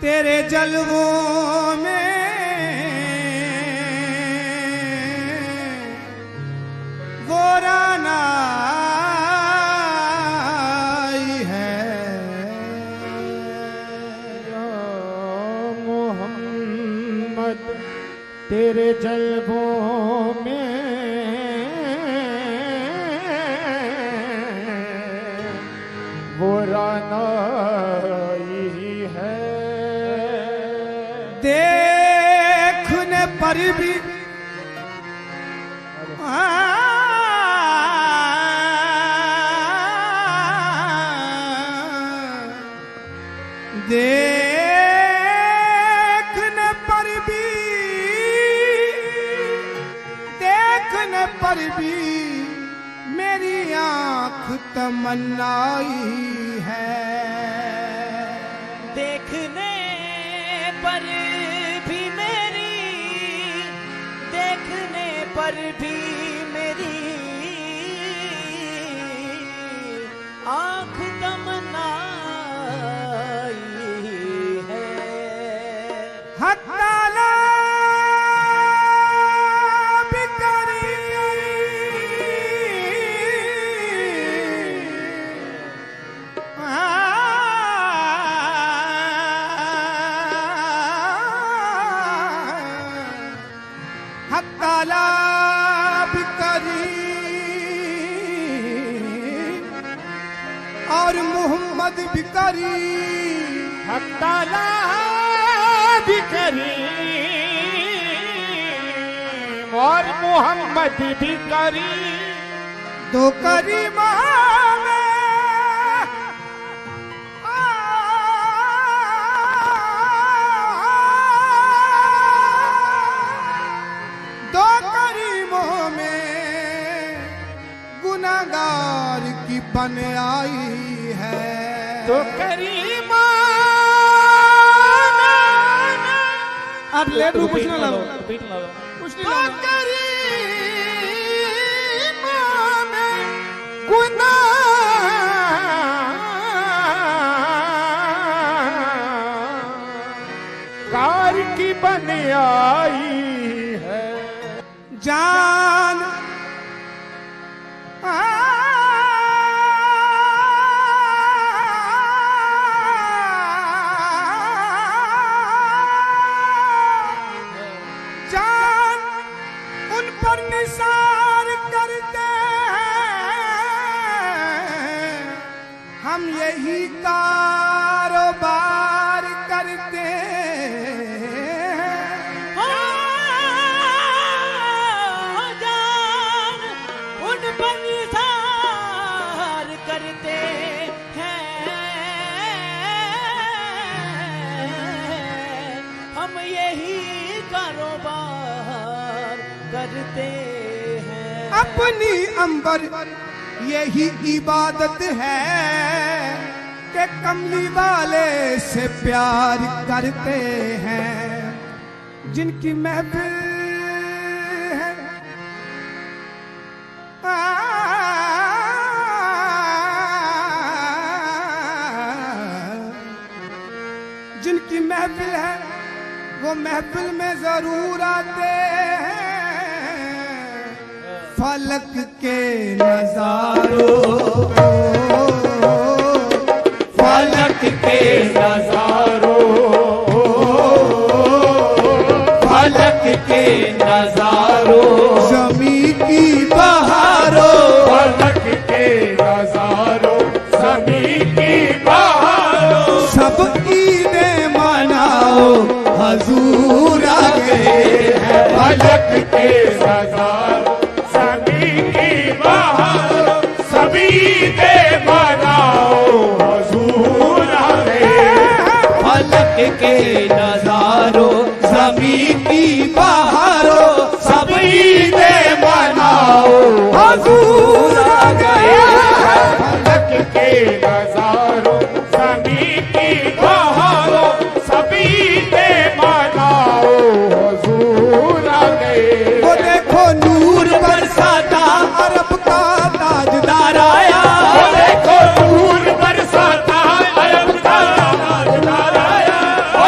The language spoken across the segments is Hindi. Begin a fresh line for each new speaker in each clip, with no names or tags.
तेरे जलवों में वो रानाई है।
या मोहम्मद तेरे जलवों में वो रानाई है।
देखने पर भी देखने पर भी मेरी आंख तमन्नाई है।
देखने पर भी मेरी, देखने पर भी मेरी आँख तमन्नाई है।
हत्ताला भी करी हत्ताला भी करी और मोहम्मद भी करी।
हत्ताला भी करी और मोहम्मद भी करी।
दो करीमा में दो करीमों में गुनाहगार की बन आई है।
तो करीमा
अब लेट हो कुछ ना लो,
बीट लो।
कुछ नहीं
तो
लो।
करीमा में गुनाहगार की बन आई है।
जान जान उन पर निसार करते हैं, हम यही कारोबार करते हैं।
जान उन पर निसार करते हैं, हम यही कारोबार करते हैं।
अपनी अंबर यही इबादत है कि कमली वाले से प्यार करते हैं। जिनकी महफिल है जिनकी महफिल है वो महफिल में जरूर आते हैं। फलक के नजारों
फलक के नजारों फलक के नजारों
जमी की बहारों
फलक के नजारों सभी की बहारों
सब ईदें मनाओ हजूर आ गए हैं।
फलक के नजारों सभी की बहारों सभी दे मनाओ हजूर आ गए।
फलक के नजारों
जमी की बहारों
सब ईदे मनाओ
हजूर आ गए।
फलक के नजारों सभी की बहारों सभी दे मनाओ हजूर आ गए।
वो देखो नूर बरसाता अरब का ताजदार आया।
वो देखो नूर बरसाता अरब का ताजदार आया। वो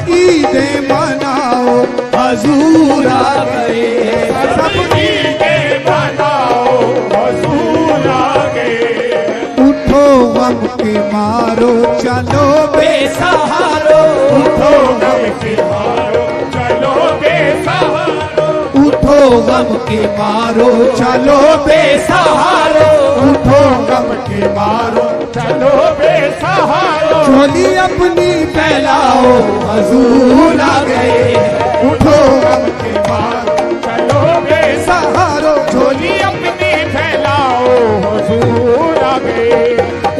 ईदें मनाओ हजूर आ गए हैं।
सब ईदें मनाओ हुजूर आ गए।
उठो गम के मारो चलो
बेसहारो
उठो गम के मारो चलो बेसहारो।
उठो गम के मारो चलो
बेसहारो
उठो गम
के मारो चलो बेसहारो।
झोली अपनी फैलाओ हजूर आ गए हैं। उठो गम के
मारो चलो बेसहारो।
सहारो
झोली अपनी फैलाओ हुजूर आ गए।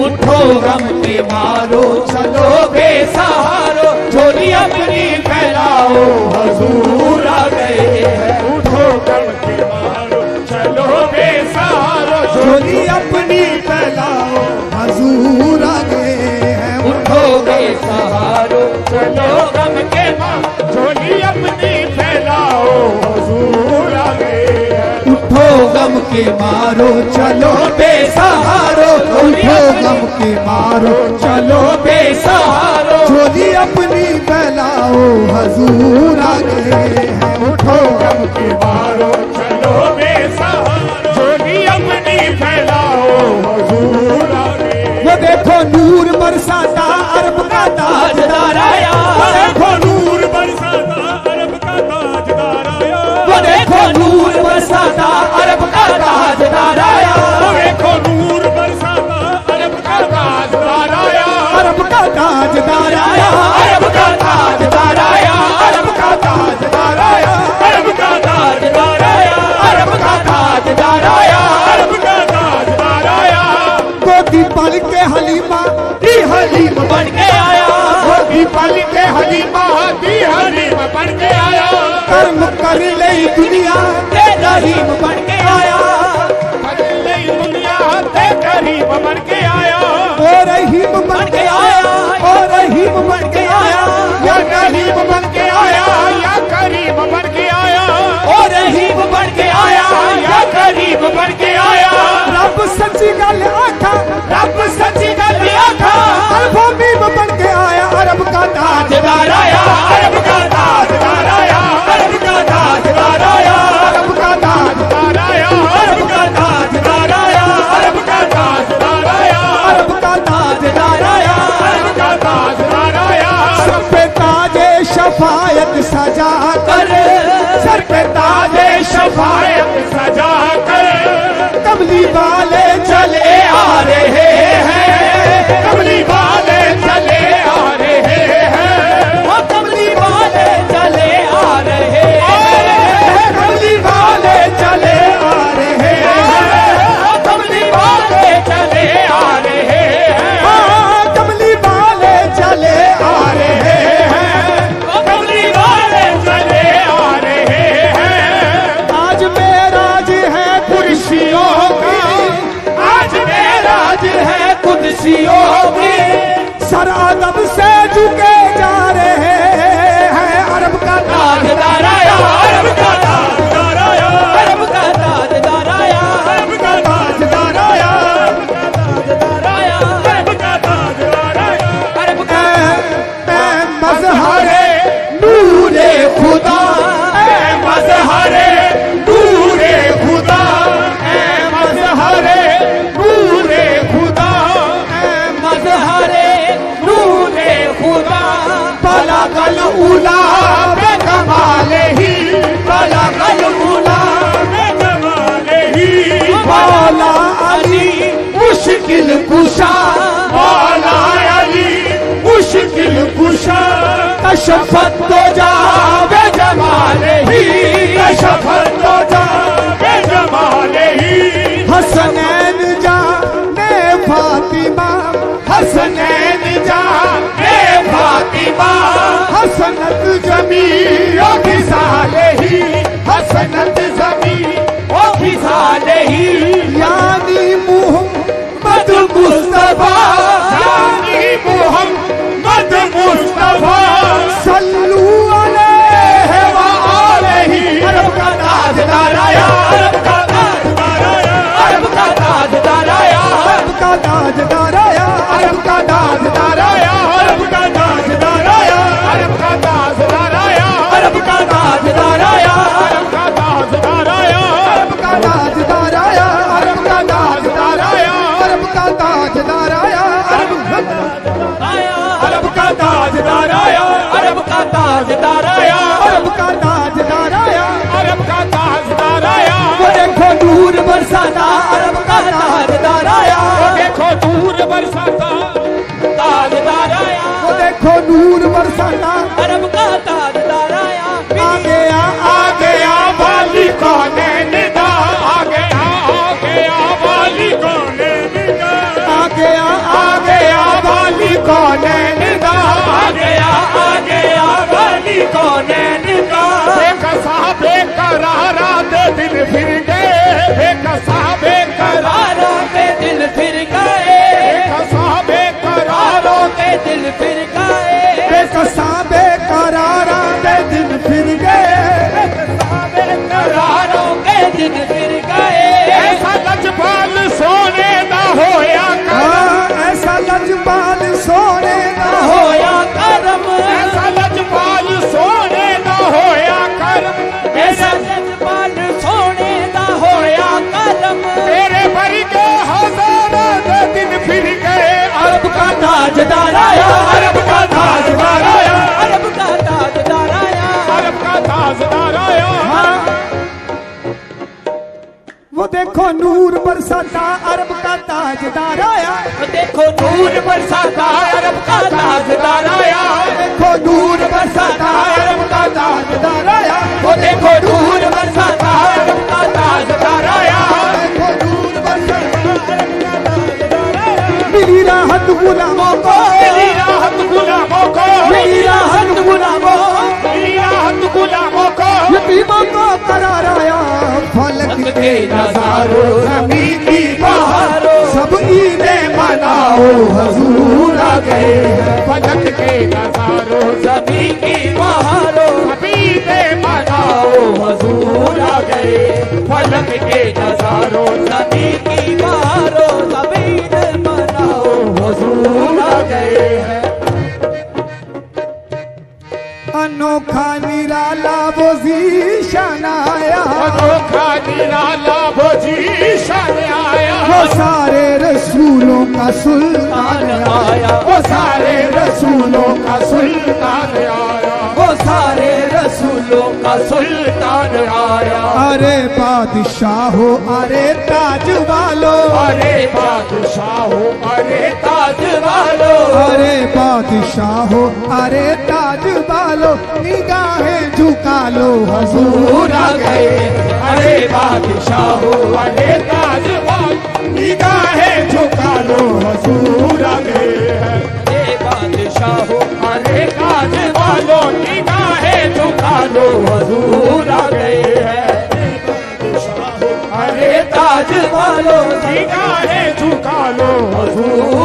उठो गम के मारो चलो बेसहारो झोली अपनी फैलाओ हजूर आ गए हैं।
उठो गम के मारो चलो बेसहारो।
झोली अपनी फैलाओ हजूर आ गए हैं।
उठो बेसहारो
चलो गम के मारो झोली अपनी फैलाओ हुजूर आ गए।
उठो गम के मारो चलो बेसहारो उठो गम के मारो चलो
बेसहारो
झोली अपनी फैलाओ हजूर आ गए हैं। उठो
गम के मारो चलो बेसहारो। झोली अपनी फैलाओ हुजूर आ गए।
वो देखो नूर बरसाता अरब का
ताजदार आया
वो देखो नूर बरसाता अरब का ताजदार आया।
वो देखो नूर बरसाता अरब का ताजदार आया
वो देखो नूर बरसाता अरब का ताजदार आया।
अरब का ताजदार आया
अरब का ताजदार आया
अरब का ताजदार आया
अरब का
ताजदार आया अरब का ताजदार आया
अरब का ताजदार आया।
गोदी पल के हलीमा दी हलीम
बन के आया
गोदी पल के हलीमा दी हलीम बन के आया।
कर्म कर ले दुनिया
ते रहीम बन के आया
कर ले दुनिया ते करीम बन के आया।
ओ रहीम बन के आया ओ रहीम बन के आया
या करीम बन के आया या करीम बन के आया।
ओ रहीम बन के आया
या करीम बन के आया।
रब सच्ची गल आखा
रब सच्ची गल आखा
अरब मीम बन के आया अरब का
ताजदार आया
अरब का ताजदार आया।
अरब का ताजदार आया
अरब का
ताजदार आया।
अरब का ताजदार आया
अरब का ताजदार आया।
अरब का
ताजदार आया
अरब का ताजदार आया।
सर पे ताजे शफायत सजा
कर
सर पे ताजे
शफायत सजा कर
कमली वाले
चले आ रहे हैं
कमली वाले चले आ रहे हैं।
वो कमली वाले चले आ रहे हैं
कमली वाले चले आ रहे हैं
वो कमली वाले चले आ रहे हैं
हाँ, कमली वाले चले आ रहे हैं
वो कमली वाले
चले आ रहे हैं।
आज मेराज है कुर्सियों की
आज मेरा
आज है कुदसियों की
सर अदब से झुके जा रहे हैं अरब का
ताजदार आया अरब का
ताजदार आया।
अरब का ताजदार आया
अरब का ताजदार आया।
ताजदार आया
अरब का ताजदार आया।
अरब का
मजहरे नूरे खुदा
मजहरे नूरे खुदा मजहरे नूरे खुदा
मजहरे नूरे खुदा
भला कल उला
कमाले ही
भला कल उला
कमाले ही
मौला अली
मुश्किल कुशा
मौला अली मुश्किल कुशा
कशफत तो जावे
जमाले ही कशफत तो जावे जमाले ही
हसनैन जाने फातिमा
हसनैन जाने फातिमा
हसनत
जमीओ फिसाले ही हसनत जमी
ओ फिसाले ही
यानी मुहम्मद मुस्तफा
यानी मुहम्मद मुस्तफा
सल्लल्लाहु
बरसाता
ताजदार आया,
वो देखो नूर बरसाता,
अरब का ताजदार आया,
आ गया
वाली कौने निदा, आ गया वाली कौने निदा,
आ गया वाली कौने निदा,
आ गया वाली कौनैन का।
बेकसा बेकरारा दे दिन फिर गए, बेकसा बेकरारा
करारों के दिल फिर गए,
बेकसा बेकरारा
करारों के दिल फिर गए,
बेकसा बेकरारा दे दिन फिर गए,
करारों के दिन फिर गए।
ऐसा लजपाल सोने ना होया करम,
ऐसा लजपाल सोने ना हो,
होया करम,
ऐसा लजपाल सोने ना होया करम,
ऐसा जज्बान सोने दा होया करम।
तेरे भर के हजारों दे दिन फिर गए,
अरब का ताजदार आया, अरब का ताजदार आया, अरब का ताजदार आया,
अरब का ताजदार आया।
वो देखो नूर बरसाता, अरब का ताजदार आया,
देखो नूर बरसाता, अरब का ताजदार आया,
देखो नूर बरसाता, अरब का ताजदार आया,
वो देखो नूर बरसाता, अरब का ताजदार आया,
देखो नूर बरसाता, अरब का ताजदार आया। मिली राहत गुलामों को,
मिली राहत गुलामों को,
मिली राहत गुलामों,
मिली राहत गुलामों को,
यतीमों को करार आया, फलक के नजारों ज़मीं की बहारों, सब ईदें मनाओ हुजूर आ गए हैं।
फलक के नजारों
सभी की बहारों,
सभी ने मनाओ
हुजूर आ गए, फलक के नजारों सभी की बहारों, सभी ने मनाओ हुजूर आ गए हैं।
अनोखा निराला वो ज़ीशान आया,
अनोखा निराला भोजी शान आया,
वो सारे रसूलों का सुल्तान आया,
वो सारे रसूलों का सुल्तान आया,
वो सारे रसूलों का सुल्तान आया।
अरे बादशाहो अरे ताज वालो,
अरे बादशाहो अरे
ताज वालो,
अरे बादशाहो अरे ताज वालो, निगाहें झुका लो हुजूर आ गए।
अरे बादशाहो,
अरे ताजवाल निगाहें झुका लो हुजूर आ गए हैं।
अरे बादशाहो,
अरे ताजवालों निगाहें झुका लो
हुजूर आ गए हैं।
अरे
ताज वालों,
निगाहें झुका लो
हुजूर